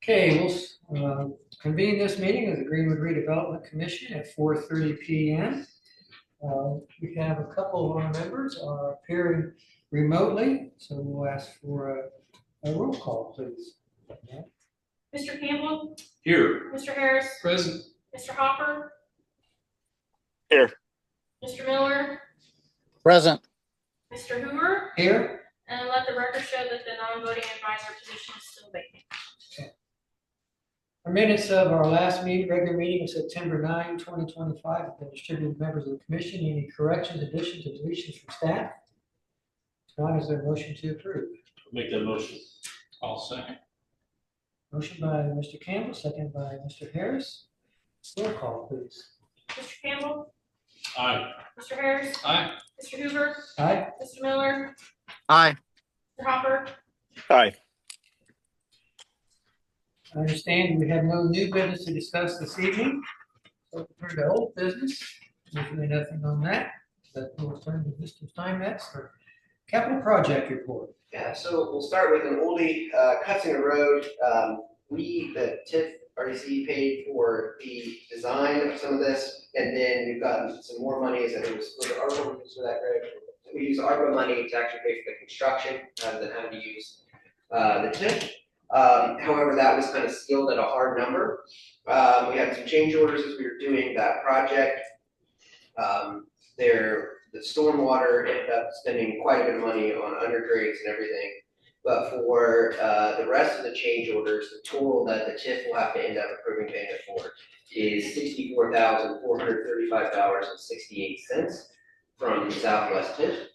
Okay, we'll convene this meeting of the Greenwood Redevelopment Commission at 4:30 p.m. We have a couple of our members are appearing remotely, so we'll ask for a roll call, please. Mr. Campbell? Here. Mr. Harris? Present. Mr. Hopper? Here. Mr. Miller? Present. Mr. Hoover? Here. And let the record show that the non-voting advisor position is still vacant. Our minutes of our last regular meeting of September 9, 2025 have been distributed to members of the commission. Any corrections, additions, or deletions from staff? If not, is there a motion to approve? Make that motion. I'll second. Motion by Mr. Campbell, second by Mr. Harris. Roll call, please. Mr. Campbell? Aye. Mr. Harris? Aye. Mr. Hoover? Aye. Mr. Miller? Aye. Mr. Hopper? Aye. I understand we have no new business to discuss this evening. So we'll turn to old business. There's really nothing on that. But we'll turn to Mr. Steinmetz for capital project report. Yeah, so we'll start with an oldie, Cutzinger Road. The TIF RDC paid for the design of some of this, and then we've gotten some more money. As it was ARPA used for that, Greg. We use ARPA money to actually pay for the construction rather than having to use the TIF. However, that was kind of sealed at a hard number. We had some change orders as we were doing that project. The stormwater ended up spending quite a bit of money on undergrades and everything. But for the rest of the change orders, the total that the TIF will have to end up approving payment for is $64,435.68 from the Southwest TIF.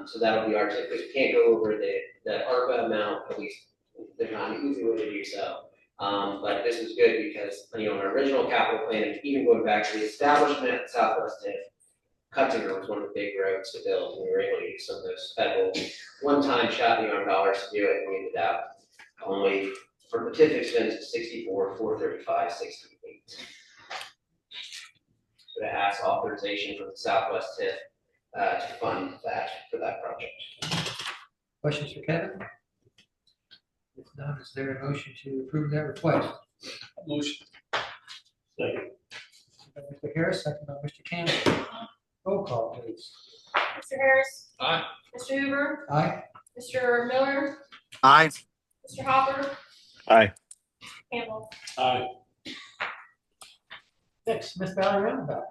So that'll be our TIF, because we can't go over the ARPA amount, at least there's not an easy way to do so. But this is good because, on our original capital plan, even going back to the establishment at the Southwest TIF, Cutzinger was one of the big roads to build, and we were able to use some of those federal one-time shot in the arm dollars to do it, and we ended up only, for the TIF expense, $64,435.68. So to ask authorization from the Southwest TIF to fund that for that project. Questions for Kevin? If not, is there a motion to approve that request? Motion. Second. Mr. Harris, second by Mr. Campbell. Roll call, please. Mr. Harris? Aye. Mr. Hoover? Aye. Mr. Miller? Aye. Mr. Hopper? Aye. Campbell? Aye. Next, Smith Valley Roundabout.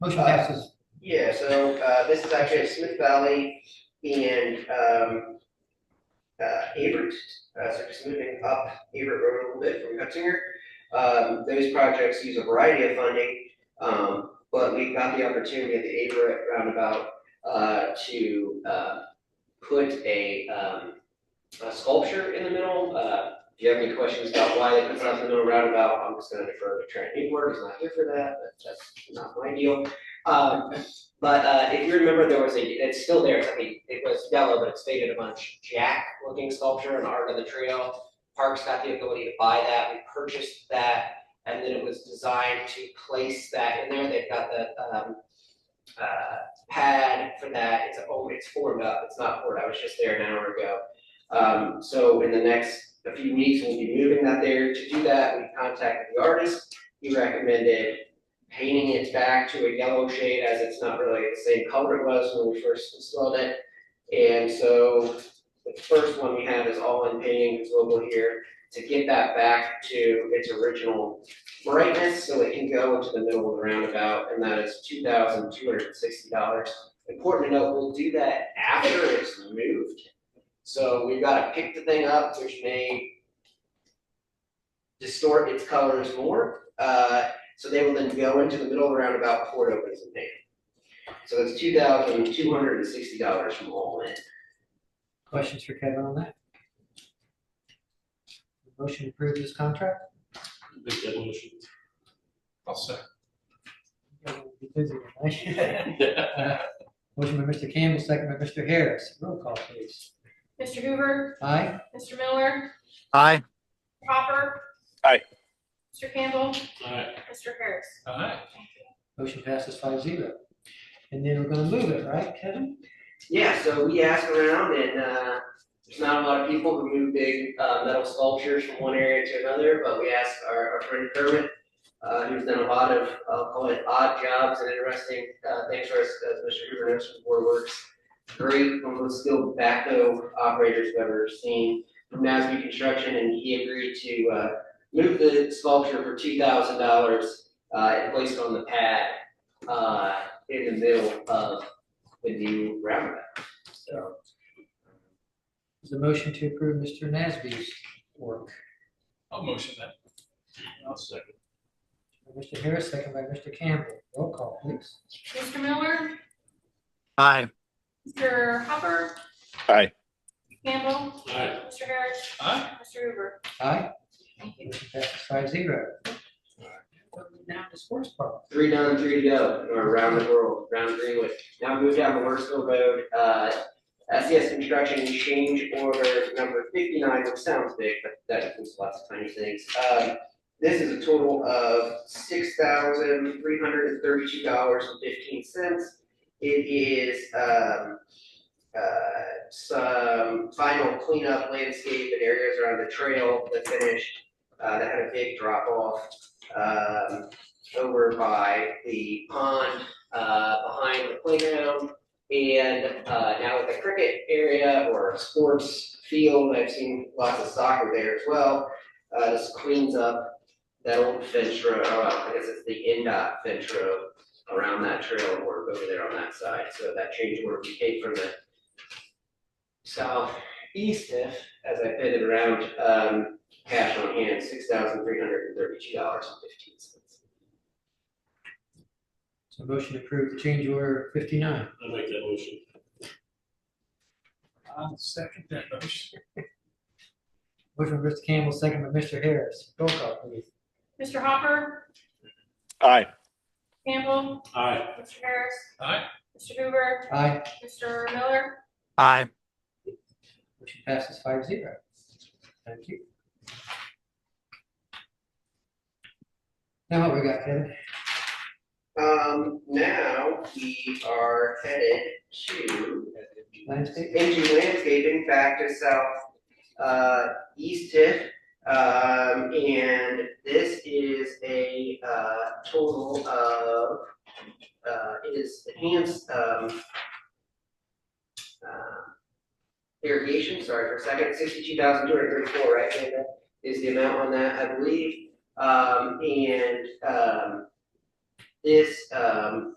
Motion passes. Yeah, so this is actually at Smith Valley and Avert. So just moving up Avert Road a little bit from Cutzinger. Those projects use a variety of funding, but we got the opportunity at the Avert roundabout to put a sculpture in the middle. If you have any questions about why they put stuff in the middle roundabout, I'm just going to defer to Trent Newport. He's not here for that, but that's not my deal. But if you remember, it's still there. It was yellow, but it's faded a bunch. Jack-looking sculpture in Art of the Trail. Parks got the ability to buy that. We purchased that, and then it was designed to place that in there. They've got the pad for that. It's formed up. It's not poured. I was just there an hour ago. So in the next few weeks, we'll be moving that there. To do that, we contacted the artist. He recommended painting it back to a yellow shade, as it's not really the same color it was when we first installed it. And so the first one we have is all in painting, this logo here, to get that back to its original brightness so it can go into the middle of the roundabout, and that is $2,260. Important to note, we'll do that after it's moved. So we've got to pick the thing up, which may distort its colors more. So they will then go into the middle of the roundabout before it opens and paint. So it's $2,260 from all in. Questions for Kevin on that? Motion to approve this contract? Make that motion. I'll second. Be busy tonight. Motion by Mr. Campbell, second by Mr. Harris. Roll call, please. Mr. Hoover? Aye. Mr. Miller? Aye. Mr. Hopper? Aye. Mr. Campbell? Aye. Mr. Harris? Aye. Motion passes 5-0. And then we're gonna move it, right, Kevin? Yeah, so we asked around and There's not a lot of people who move big metal sculptures from one area to another, but we asked our friend Kermit, who's done a lot of, I'll call it odd jobs and interesting things for us, as Mr. Hoover knows from Board Works. Great, one of the skilled backhoe operators we've ever seen from NASB Construction, and he agreed to move the sculpture for $2,000 and place it on the pad in the middle of the new roundabout. So, Is a motion to approve Mr. Nasby's work? I'll motion that. I'll second. Mr. Harris, second by Mr. Campbell. Roll call, please. Mr. Miller, Aye. Mr. Hopper, Aye. Campbell, Aye. Mr. Harris, Aye. Mr. Hoover. Aye. Thank you. Motion passes 5-0. Now to sports park. 3 done, 3 to go, or around the world, around Greenwood. Now move down Morrisville Road, SES Construction change order number 59, which sounds big, but that includes lots of tiny things. This is a total of $6,332.15. It is some final cleanup landscape and areas around the trail that finished, that had a big drop off over by the pond behind the playground. And now with the cricket area or sports field, I've seen lots of soccer there as well. This cleans up that old fence row, I guess it's the NDOT fence row around that trail and work over there on that side. So that change order we paid from the southeast, as I fit it around, cash on hand, $6,332.15. So motion to approve the change order 59. I'll make that motion. I'll second that motion. Motion by Mr. Campbell, second by Mr. Harris. Roll call, please. Mr. Hopper, Aye. Campbell, Aye. Mr. Harris, Aye. Mr. Hoover, Aye. Mr. Miller, Aye. Motion passes 5-0. Thank you. Now what we got, Kevin? Now we are headed to Landscape? into landscaping back to south east Tiff. And this is a total of it is enhanced irrigation, sorry for a second, 62,234, right? And that is the amount on that, I believe. This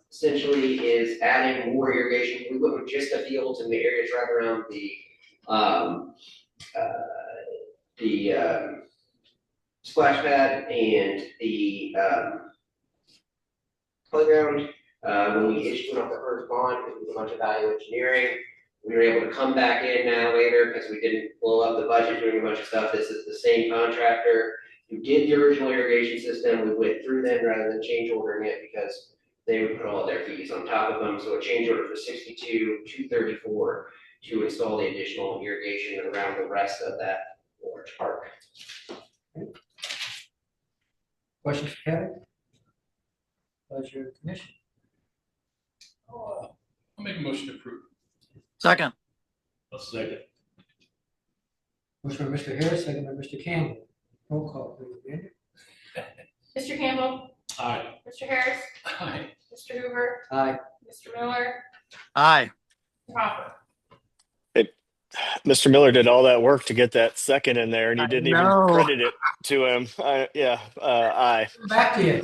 essentially is adding more irrigation. We went with just the fields and the areas right around the splash pad and the playground. When we issued off the first bond, because it was a bunch of value engineering, we were able to come back in now later because we didn't blow up the budget doing a bunch of stuff. This is the same contractor who did the original irrigation system. We went through them rather than change ordering it because they would put all their fees on top of them. So a change order for $62,234 to install the additional irrigation around the rest of that large park. Questions for Kevin? Pleasure of the commission. I'll make a motion to approve. Second. I'll second. Motion by Mr. Harris, second by Mr. Campbell. Roll call, please, Amanda. Mr. Campbell, Aye. Mr. Harris, Aye. Mr. Hoover, Aye. Mr. Miller, Aye. Mr. Hopper. Mr. Miller did all that work to get that second in there, and you I didn't even know. credit it to him. Aye. Back to you.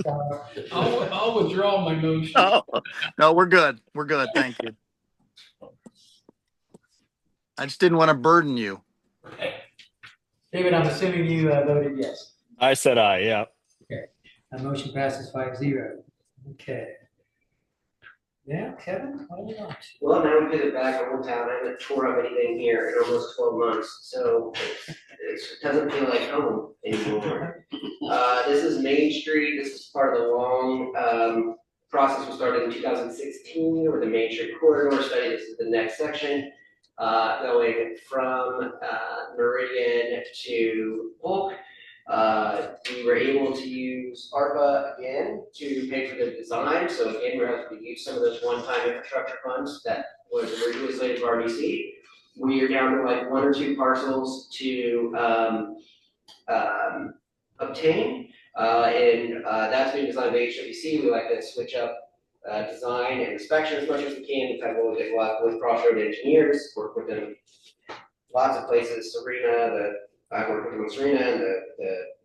I'll withdraw my motion. No, we're good. We're good. Thank you. I just didn't want to burden you. David, I'm assuming you voted yes. I said aye, yeah. That motion passes 5-0. Okay. Yeah, Kevin, what do you want? Well, now we pivot back to hometown. I haven't tore up anything here in almost 12 months, so it doesn't feel like home anymore. This is Main Street. This is part of the long process we started in 2016 with the Main Street corridor study. This is the next section, going from Meridian to Polk. We were able to use ARPA again to pay for the design. So again, we're having to use some of those one-time infrastructure funds that was originally slated for RDC. we are down to like 1 or 2 parcels to obtain. That's being designed by HWC. We like to switch up design and inspection as much as we can. We've had a lot with Crossroad Engineers, work with them lots of places, I work with them in Serena and the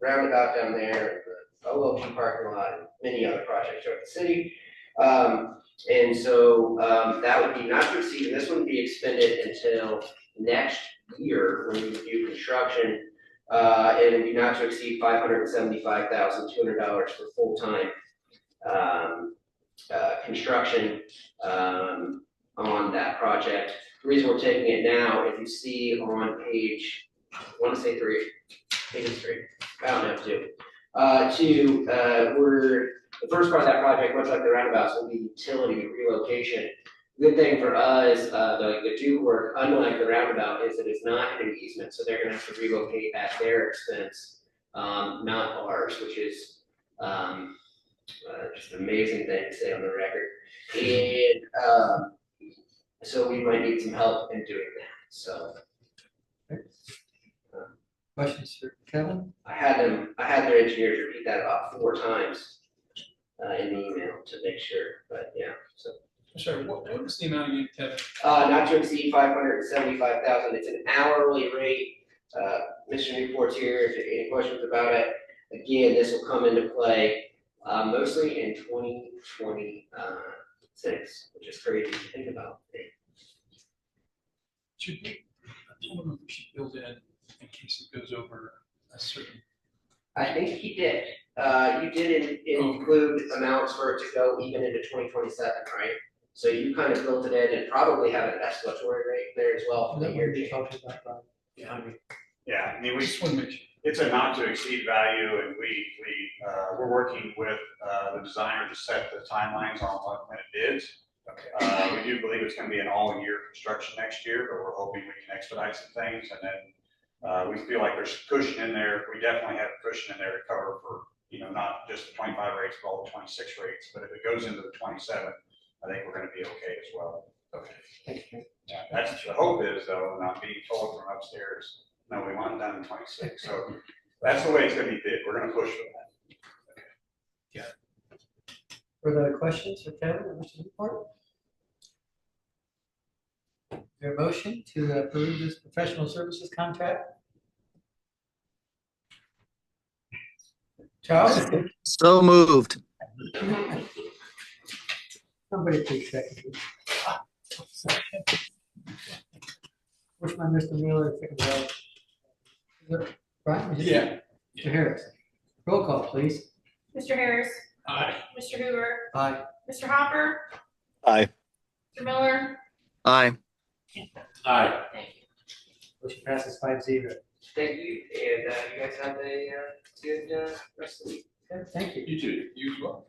roundabout down there, the OLG parking lot, and many other projects throughout the city. And so that would be not to exceed, and this wouldn't be expended until next year when we do construction. And it would be not to exceed $575,200 for full-time construction on that project. The reason we're taking it now, if you see on page, I want to say 3, page 3, I don't know, 2. We're the first part of that project, much like the roundabouts, will be utility relocation. Good thing for us, the Duke work, unlike the roundabout, is that it's not an easement, so they're going to have to relocate at their expense, not ours, which is just an amazing thing to say on the record. And so we might need some help in doing that. So. Questions for Kevin? I had their engineers repeat that about 4 times in the email to make sure, but yeah, so. Sorry, what was the amount you, Kevin? Not to exceed $575,000. It's an hourly rate. Mr. Newport's here if you have any questions about it. Again, this will come into play mostly in 2026, which is crazy to think about. Should we, I don't know if we should build in case it goes over a certain. I think he did. You did include amounts for it to go even into 2027, right? So you kind of built it in and probably have an escalatory rate there as well for the year. Yeah, I mean, Yeah, I mean, we just want to make sure. it's a not to exceed value, and we're working with the designer to set the timelines on when it bids. Okay. We do believe it's going to be an all-year construction next year, but we're hoping we can expedite some things, and then we feel like there's cushion in there. We definitely have cushion in there to cover for, not just the 25 rates, but all the 26 rates. But if it goes into the 27, I think we're going to be okay as well. Okay. Yeah, that's the hope is, though, not being told from upstairs, no, we want it done in 26. So that's the way it's going to be bid. We're going to push for that. Further questions for Kevin or Mr. Newport? Is there a motion to approve this professional services contract? Charles? So moved. Somebody please second. Wish my Mr. Miller to take it. Brian? was it you? Yeah. Mr. Harris. Roll call, please. Mr. Harris, Aye. Mr. Hoover, Aye. Mr. Hopper, Aye. Mr. Miller, Aye. Aye. thank you. Motion passes 5-0. Thank you, and you guys have a good rest of the week. Okay, thank you. You too. You as well.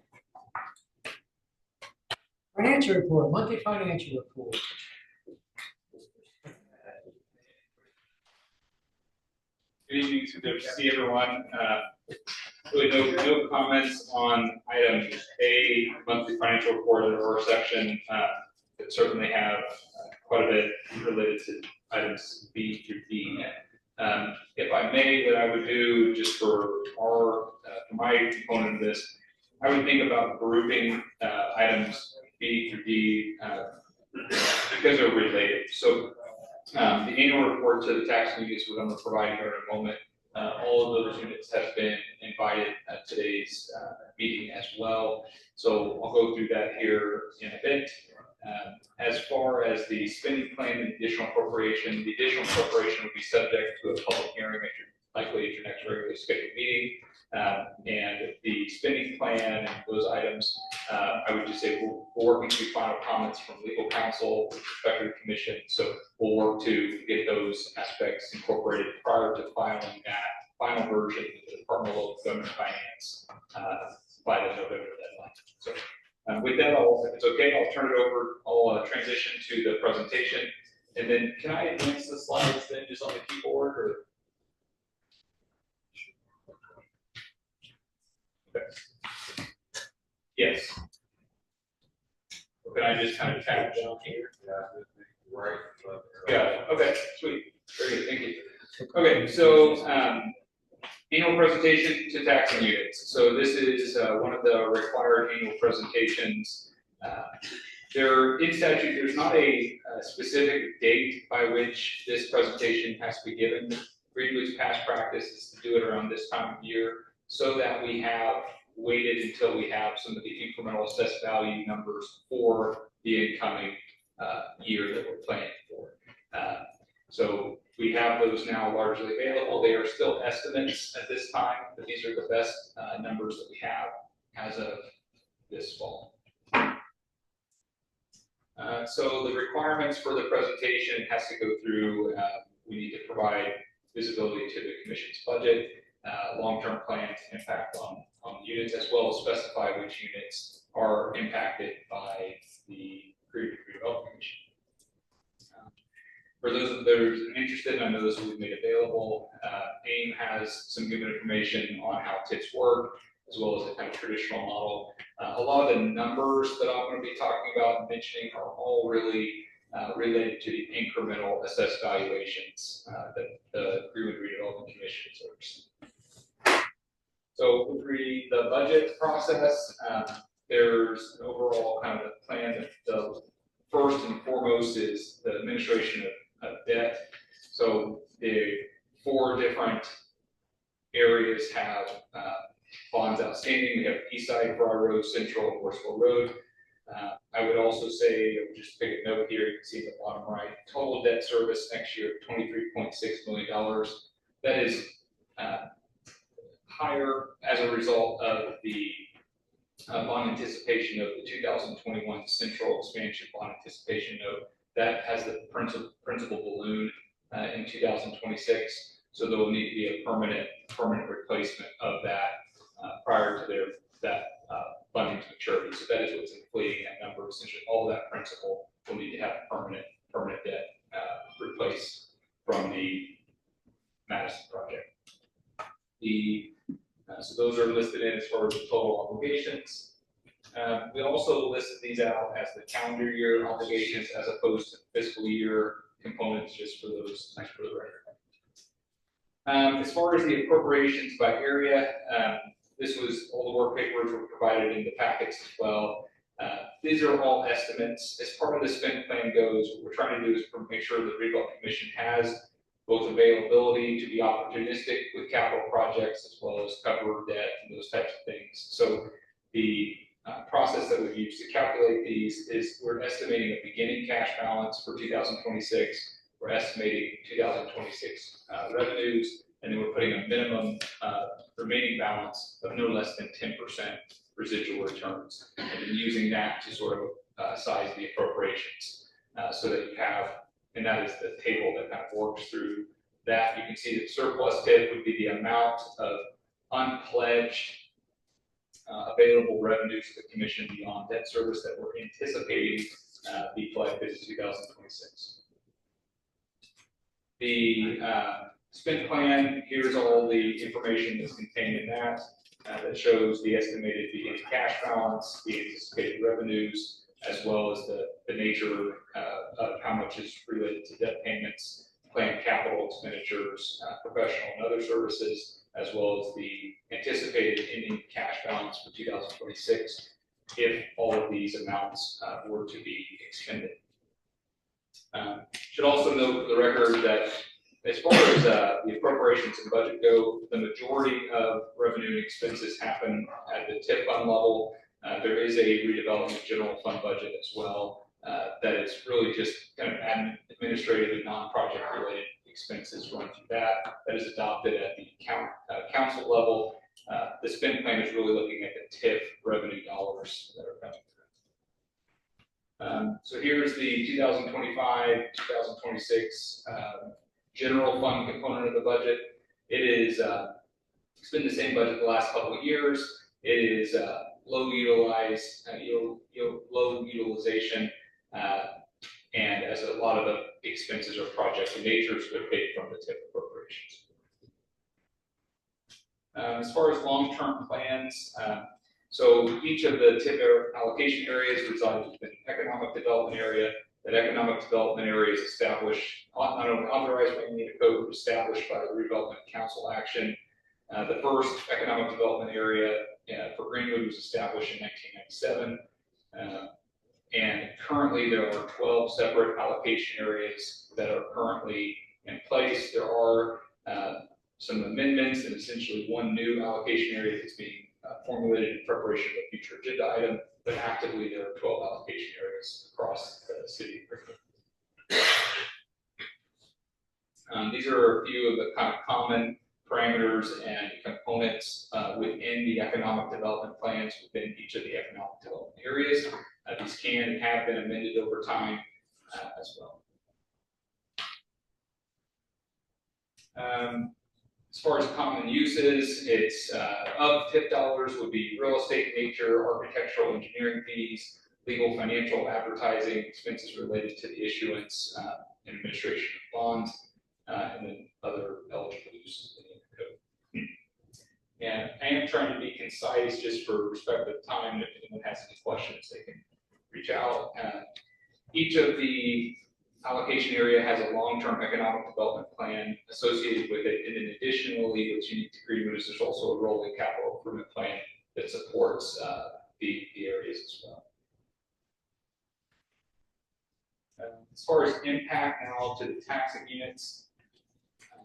Financial report, monthly financial report. Good evening, it's good to see everyone. Really no comments on item A, monthly financial report or section, but certainly have quite a bit related to items B through D. If I may, what I would do just for my component of this, I would think about grouping items B through D because they're related. So the annual report to the tax units we're going to provide here in a moment. All of those units have been invited at today's meeting as well. So I'll go through that here in a bit. As far as the spending plan and additional appropriation, the additional appropriation will be subject to a public hearing likely at your next regularly scheduled meeting. And the spending plan and those items, I would just say we're working through final comments from legal counsel with respect to the commission. So we'll work to get those aspects incorporated prior to filing that final version with the Department of Local Government Finance by the November deadline. So with that, if it's okay, I'll turn it over. I'll transition to the presentation. And then can I advance the slides then just on the keyboard or? Okay. Yes. Or can I just kind of tap down here? Right. Yeah, okay, sweet, very good, thank you. Okay, so, annual presentation to taxing units. So this is, one of the required annual presentations. There, in statute, there's not a specific date by which this presentation has to be given. Greenwood's past practice is to do it around this time of year, so that we have waited until we have some of the incremental assessed value numbers for the incoming year that we're planning for. So we have those now largely available. They are still estimates at this time, but these are the best numbers that we have as of this fall. So the requirements for the presentation has to go through, we need to provide visibility to the commission's budget, long-term plan impact on the units, as well as specify which units are impacted by the Recevelopment Commission. For those that are interested, I know this will be made available. AIM has some good information on how TIPs work, as well as a kind of traditional model. A lot of the numbers that I'm going to be talking about and mentioning are all really related to the incremental assessed valuations that the Greenwood Redevelopment Commission is overseeing. So with the budget process, there's an overall kind of a plan. The first and foremost is the administration of debt. So the 4 different areas have bonds outstanding. We have East Side, Broad Road, Central, and Worsville Road. I would also say, just take a note here, you can see in the bottom right, total debt service next year, $23.6 million. That is higher as a result of the bond anticipation of the 2021 Central Expansion Bond Anticipation Note. That has the principal balloon in 2026. So there will need to be a permanent replacement of that prior to that funding to maturity. So that is what's inflating that number. Essentially, all of that principal will need to have permanent debt replaced from the Madison project. So those are listed in as far as the total obligations. We also listed these out as the calendar year obligations as opposed to fiscal year components, just for those next for the record. As far as the appropriations by area, this was all the work papers were provided in the packets as well. These are all estimates. As part of the spend plan goes, what we're trying to do is make sure the Redevelopment Commission has both availability to be opportunistic with capital projects as well as cover debt and those types of things. So the process that we've used to calculate these is we're estimating a beginning cash balance for 2026. We're estimating 2026 revenues, and then we're putting a minimum remaining balance of no less than 10% residual returns, and then using that to sort of size the appropriations so that you have, and that is the table that kind of works through that. You can see that surplus TIP would be the amount of unpledged available revenue to the commission beyond debt service that we're anticipating be collected in 2026 The spend plan, here's all the information that's contained in that. That shows the estimated beginning cash balance, the anticipated revenues, as well as the nature of how much is related to debt payments, planned capital expenditures, professional and other services, as well as the anticipated ending cash balance for 2026 if all of these amounts were to be expended. Should also note for the record that as far as the appropriations and budget go, the majority of revenue and expenses happen at the TIP fund level. There is a redevelopment general fund budget as well. That is really just kind of administrative and non-project related expenses run through that. That is adopted at the council level. The spend plan is really looking at the TIF revenue dollars that are coming through. So here's the 2025, 2026 general fund component of the budget. It is, it's been the same budget the last couple of years. It is low utilized, low utilization, and as a lot of the expenses are project in nature, so they're paid from the TIP appropriations. As far as long-term plans, so each of the TIP allocation areas resides within an economic development area. That economic economic development areas established, not only authorized by Indiana code, but established by the Redevelopment Council action. The first economic development area for Greenwood was established in 1997. And currently there are 12 separate allocation areas that are currently in place. There are some amendments and essentially one new allocation area that's being formulated in preparation of a future agenda item, but actively there are 12 allocation areas across the city of Greenwood. These are a few of the kind of common parameters and components within the economic development plans within each of the economic development areas. These can and have been amended over time as well. As far as common uses, it's of TIP dollars would be real estate nature, architectural engineering fees, legal, financial, advertising, expenses related to the issuance and administration of bonds, and then other eligible uses in the code. And I am trying to be concise just for respect of time. If anyone has any questions, they can reach out. Each of the allocation area has a long-term economic development plan associated with it, and then additionally, what's unique to Greenwood is there's also a rolling capital improvement plan that supports the areas as well. As far as impact now to the taxing units,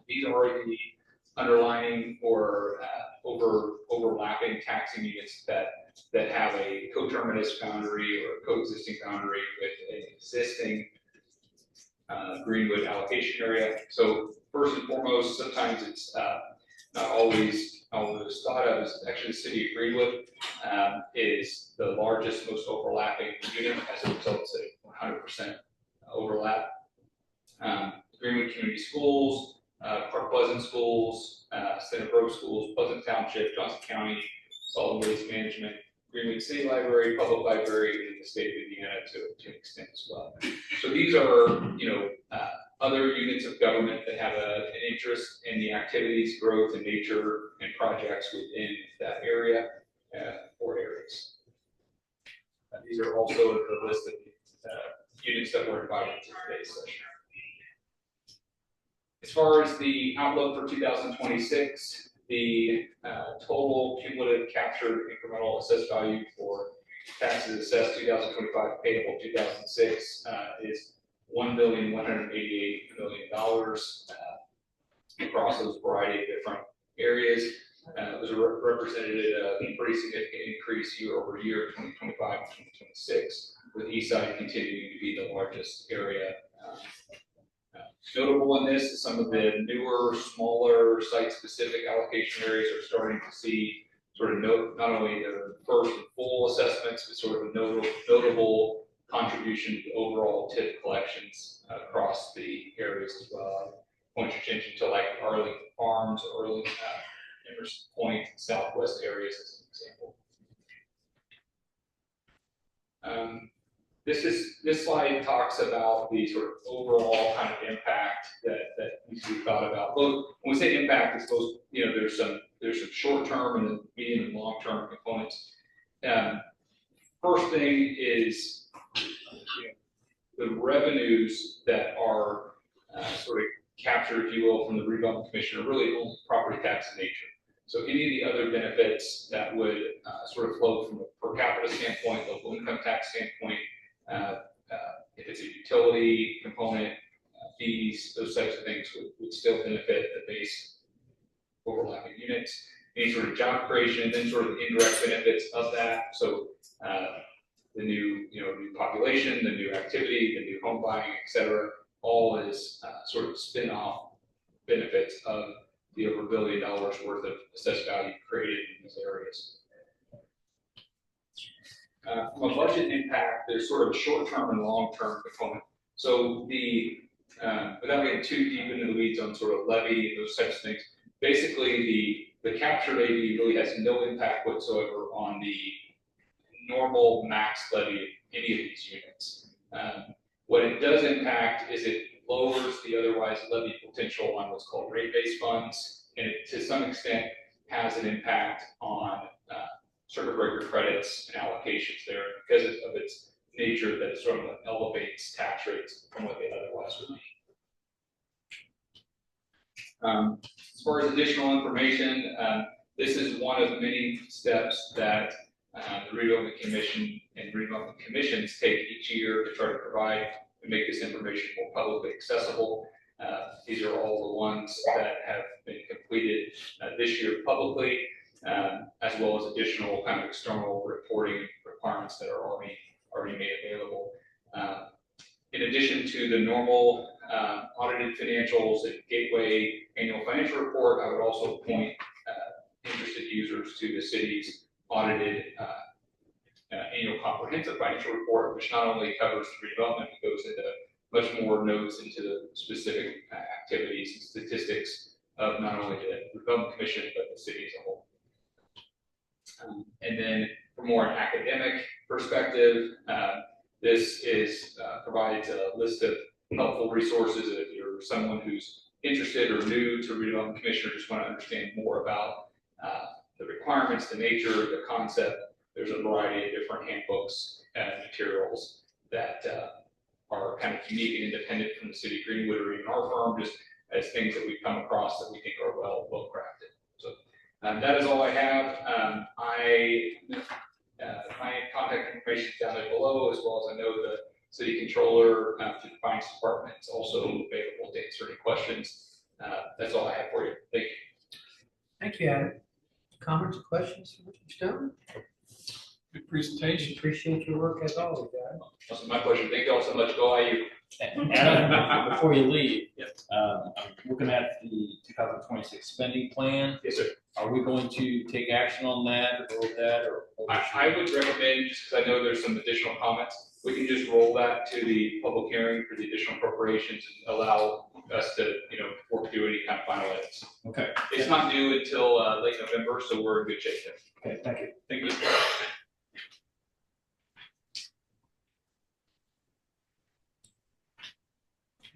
these are the underlying or overlapping taxing units that have a coterminous boundary or a coexisting boundary with an existing Greenwood allocation area. So first and foremost, sometimes it's not always thought of as actually the city of Greenwood is the largest, most overlapping unit. As a result, it's a 100% overlap. Greenwood Community Schools, Park Pleasant Schools, Center Grove Schools, Pleasant Township, Johnson County, Solid Waste Management, Greenwood City Library, Public Library, and the state of Indiana to an extent as well. So these are, other units of government that have an interest in the activities, growth, and nature and projects within that area or areas. These are also the list of units that were invited to today's session. As far as the outlook for 2026, the total cumulative captured incremental assessed value for taxes assessed 2025 payable 2006 is $1,188,000,000 across those variety of different areas. It was represented a pretty significant increase year over year, 2025 and 2026, with Eastside continuing to be the largest area. Notable in this is some of the newer, smaller, site-specific allocation areas are starting to see sort of not only their first and full assessments, but sort of a notable contribution to overall TIP collections across the areas as well. Point your attention to like Arlington Farms, Arlington, Emerson Point, Southwest areas as an example. This slide talks about the sort of overall kind of impact that needs to be thought about. Both when we say impact, it's both, there's some short-term and medium and long-term components. First thing is the revenues that are sort of captured, if you will, from the Redevelopment Commission are really only property tax in nature. So any of the other benefits that would sort of flow from a per capita standpoint, local income tax standpoint, if it's a utility component, fees, those types of things would still benefit the base overlapping units. Any sort of job creation, then sort of the indirect benefits of that. So the new, new population, the new activity, the new home buying, et cetera, all is sort of spin-off benefits of the over $1 billion worth of assessed value created in these areas. From a budget impact, there's sort of a short-term and long-term component. So without getting too deep into the weeds on sort of levy and those types of things, basically the captured AV really has no impact whatsoever on the normal max levy of any of these units. What it does impact is it lowers the otherwise levy potential on what's called rate-based funds, and it, to some extent, has an impact on circuit breaker credits and allocations there because of its nature that sort of elevates tax rates from what they otherwise would be. As far as additional information, this is one of many steps that the Redevelopment Commission and redevelopment commissions take each year to try to provide and make this information more publicly accessible. These are all the ones that have been completed this year publicly, as well as additional kind of external reporting requirements that are already made available. In addition to the normal audited financials and Gateway annual financial report, I would also point interested users to the city's audited annual comprehensive financial report, which not only covers the redevelopment, but goes into much more notes into the specific activities and statistics of not only the Redevelopment Commission, but the city as a whole. And then from more an academic perspective, this provides a list of helpful resources if you're someone who's interested or new to Redevelopment Commission or just want to understand more about the requirements, the nature, the concept. There's a variety of different handbooks and materials that are kind of unique and independent from the city of Greenwood or even our firm, just as things that we've come across that we think are well crafted. So that is all I have. My contact information is down there below, as well as I know the city controller through the finance department is also available to answer any questions. That's all I have for you. Thank you. Thank you, Adam. Comments or questions from Mr. Stone? Good presentation. Appreciate your work as always, Adam. Awesome, my pleasure. Thank you all so much. Go IU. Adam, before you leave, I'm looking at the 2026 spending plan. Yes, sir. Are we going to take action on that or go with that, or? I would recommend, just because I know there's some additional comments, we can just roll that to the public hearing for the additional appropriations and allow us to, work through any kind of final edits. Okay. It's not due until late November, so we're in good shape there. Okay, thank you. Thank you.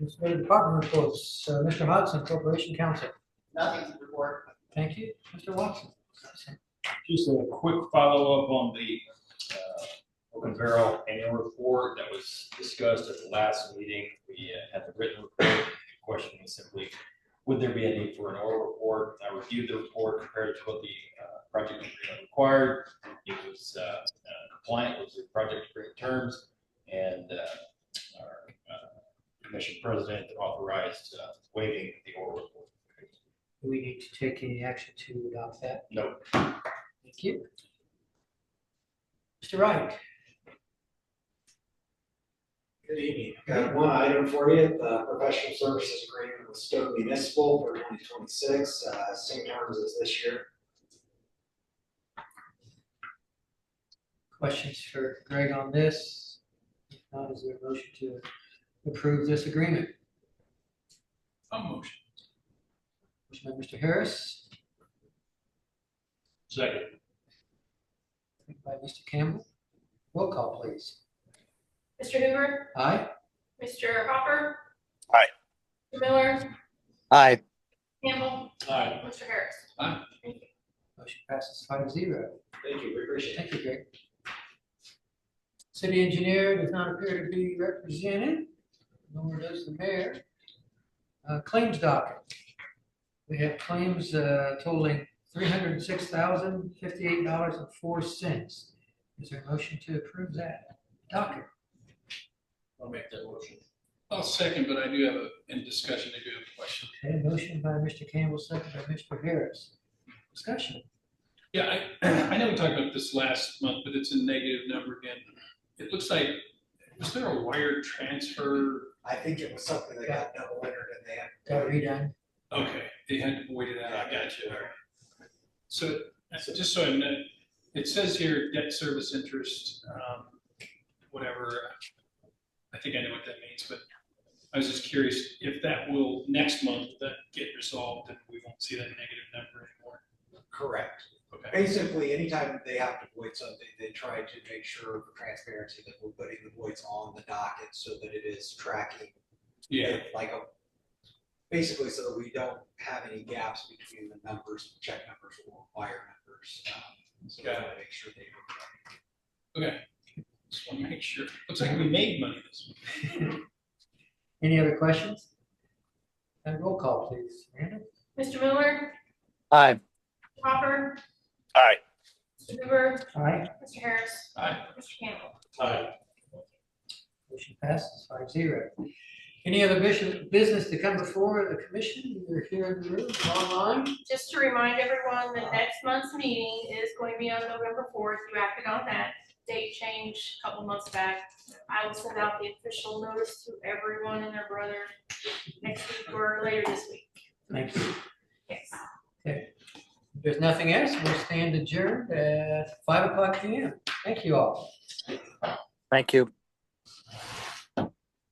Let's go to department reports. Mr. Hodson, Corporation Counsel. Nothing to report. Thank you. Mr. Watson. Just a quick follow-up on the Open Barrel annual report that was discussed at the last meeting. We had the written report. The question was simply, would there be a need for an oral report? I reviewed the report compared to what the project agreement required. It was compliant with the project agreement terms, and our commission president authorized waiving the oral report. Do we need to take any action to adopt that? No. Thank you. Mr. Wright. Good evening. I've got one item for you, the professional services agreement with Stoke Municipal for 2026, same terms as this year. Questions for Greg on this? If not, is there a motion to approve this agreement? A motion. Motion by Mr. Harris, Second. second by Mr. Campbell. Roll call, please. Mr. Hoover, Aye. Mr. Hopper. Aye. Mr. Miller, Aye. Campbell, Aye. Mr. Harris. Aye. Thank you. Motion passes 5-0. Thank you, we appreciate it. Thank you, Greg. City engineer does not appear to be represented, nor does the mayor. Claims docket. We have claims totaling $306,058.04. Is there a motion to approve that docket? I'll make that motion. I'll second, but I do have in discussion, I do have a question. Okay, motion by Mr. Campbell, second by Mr. Harris. Discussion. Yeah, I know we talked about this last month, but it's a negative number again. It looks like, was there a wire transfer? I think it was something that got double entered and they had. Got it redone. Okay, they had to void it out, I got you. So, just so I know, it says here debt service interest, whatever. I think I know what that means, but I was just curious if that will, next month, that get resolved and we won't see that negative number anymore. Correct. Okay. Basically, anytime they have to void something, they try to make sure for transparency that we're putting the voids on the docket so that it is tracking. Yeah, Basically, so that we don't have any gaps between the numbers, check numbers or wire numbers. So we want to make sure they. okay. Just want to make sure. Looks like we made money this week. Any other questions? And roll call, please. Amanda? Mr. Miller, Aye. Hopper, Aye. Mr. Hoover, Aye. Mr. Harris. Aye. Mr. Campbell. Aye. Motion passes 5-0. Any other business to come before the commission, either here in the room or online? Just to remind everyone, the next month's meeting is going to be on November 4th. You acted on that date change a couple months back. I will send out the official notice to everyone and their brother next week or later this week. Thank you. Yes. Okay. If there's nothing else, we'll stand adjourned at 5 o'clock p.m. Thank you all. Thank you.